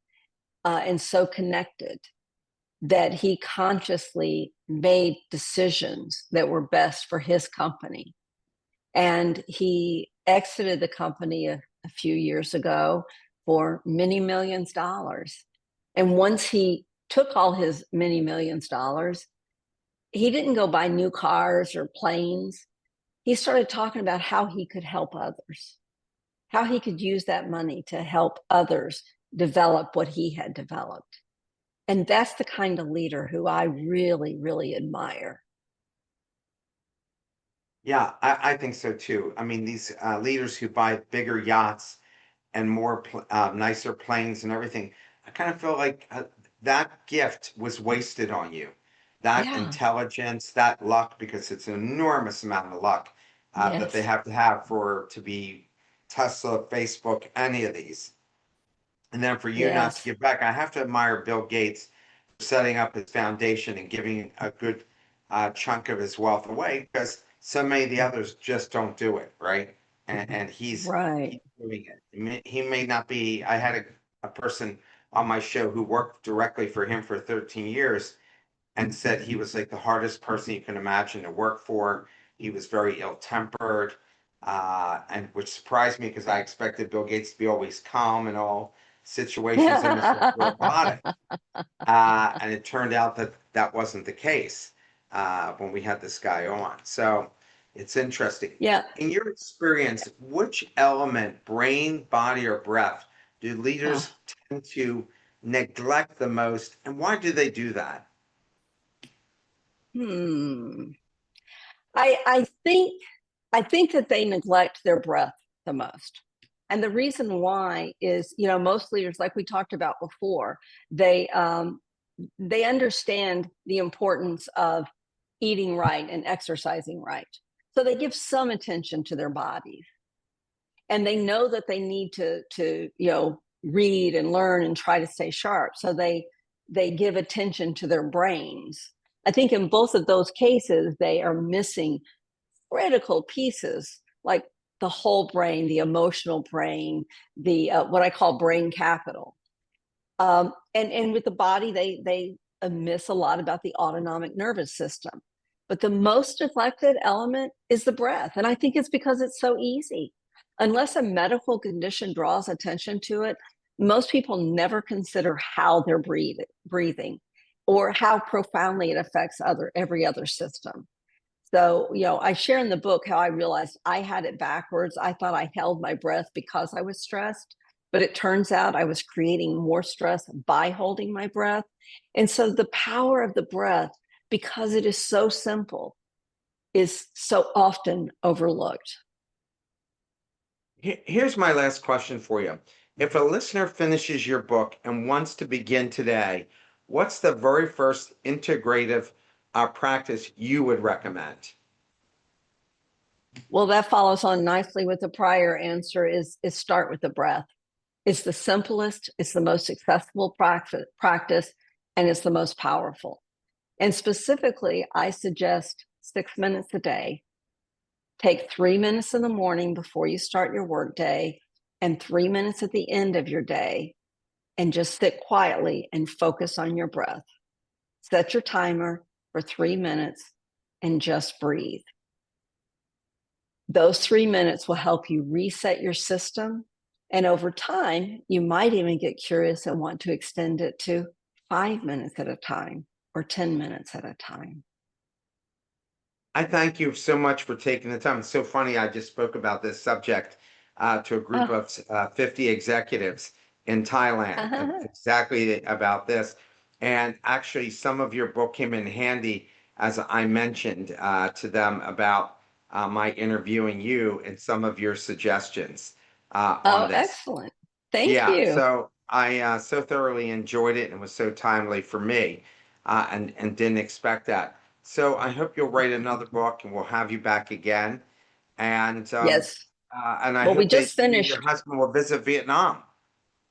Speaker 2: and so connected that he consciously made decisions that were best for his company. And he exited the company a few years ago for many millions of dollars. And once he took all his many millions of dollars, he didn't go buy new cars or planes. He started talking about how he could help others, how he could use that money to help others develop what he had developed. And that's the kind of leader who I really, really admire.
Speaker 1: Yeah, I think so too. I mean, these leaders who buy bigger yachts and more nicer planes and everything, I kind of feel like that gift was wasted on you. That
Speaker 2: Yeah.
Speaker 1: intelligence, that luck, because it's an enormous amount of luck that they
Speaker 2: Yes.
Speaker 1: have to have for to be Tesla, Facebook, any of these. And then for you not to
Speaker 2: Yes.
Speaker 1: give back, I have to admire Bill Gates for setting up his foundation and giving a good chunk of his wealth away because so many of the others just don't do it, right? And he's
Speaker 2: Right.
Speaker 1: doing it. He may not be. I had a person on my show who worked directly for him for 13 years and said he was like the hardest person you can imagine to work for. He was very ill-tempered, and which surprised me because I expected Bill Gates to be always calm in all situations, almost like robotic. And it turned out that that wasn't the case when we had this guy on. So it's interesting.
Speaker 2: Yeah.
Speaker 1: In your experience, which element, brain, body, or breath, do
Speaker 2: Oh.
Speaker 1: leaders tend to neglect the most, and why do they do that?
Speaker 2: Hmm. I think that they neglect their breath the most. And the reason why is, most leaders, like we talked about before, they understand the importance of eating right and exercising right. So they give some attention to their bodies. And they know that they need to read and learn and try to stay sharp. So they give attention to their brains. I think in both of those cases, they are missing critical pieces like the whole brain, the emotional brain, the what I call brain capital. And with the body, they miss a lot about the autonomic nervous system. But the most neglected element is the breath, and I think it's because it's so easy. Unless a medical condition draws attention to it, most people never consider how they're breathing or how profoundly it affects every other system. So, I share in the book how I realized I had it backwards. I thought I held my breath because I was stressed, but it turns out I was creating more stress by holding my breath. And so the power of the breath, because it is so simple, is so often overlooked.
Speaker 1: Here's my last question for you. If a listener finishes your book and wants to begin today, what's the very first integrative practice you would recommend?
Speaker 2: Well, that follows on nicely with the prior answer is start with the breath. It's the simplest, it's the most accessible practice, and it's the most powerful. And specifically, I suggest 6 minutes a day. Take 3 minutes in the morning before you start your workday and 3 minutes at the end of your day, and just sit quietly and focus on your breath. Set your timer for 3 minutes and just breathe. Those 3 minutes will help you reset your system. And over time, you might even get curious and want to extend it to 5 minutes at a time or 10 minutes at a time.
Speaker 1: I thank you so much for taking the time. It's so funny. I just spoke about this subject to a group
Speaker 2: Oh,
Speaker 1: of 50 executives in Thailand exactly about this. And actually, some of your book came in handy, as I mentioned to them about my interviewing you and some of your suggestions on
Speaker 2: oh,
Speaker 1: this.
Speaker 2: excellent. Thank
Speaker 1: Yeah,
Speaker 2: you.
Speaker 1: so I so thoroughly enjoyed it and it was so timely for me, and didn't expect that. So I hope you'll write another book and we'll have you back again. And
Speaker 2: Yes.
Speaker 1: I
Speaker 2: Well,
Speaker 1: hope that you and your husband will visit Vietnam.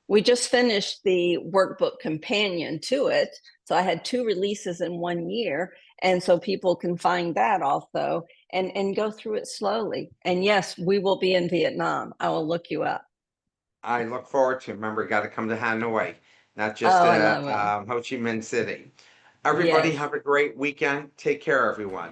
Speaker 2: we just finished the workbook companion to it. So I had 2 releases in 1 year. And so people can find that also and go through it slowly. And yes, we will be in Vietnam. I will look you up.
Speaker 1: I look forward to. Remember, got to come to Hanoi, not just
Speaker 2: Oh, I love it.
Speaker 1: Ho Chi Minh City. Everybody
Speaker 2: Yes.
Speaker 1: have a great weekend. Take care, everyone.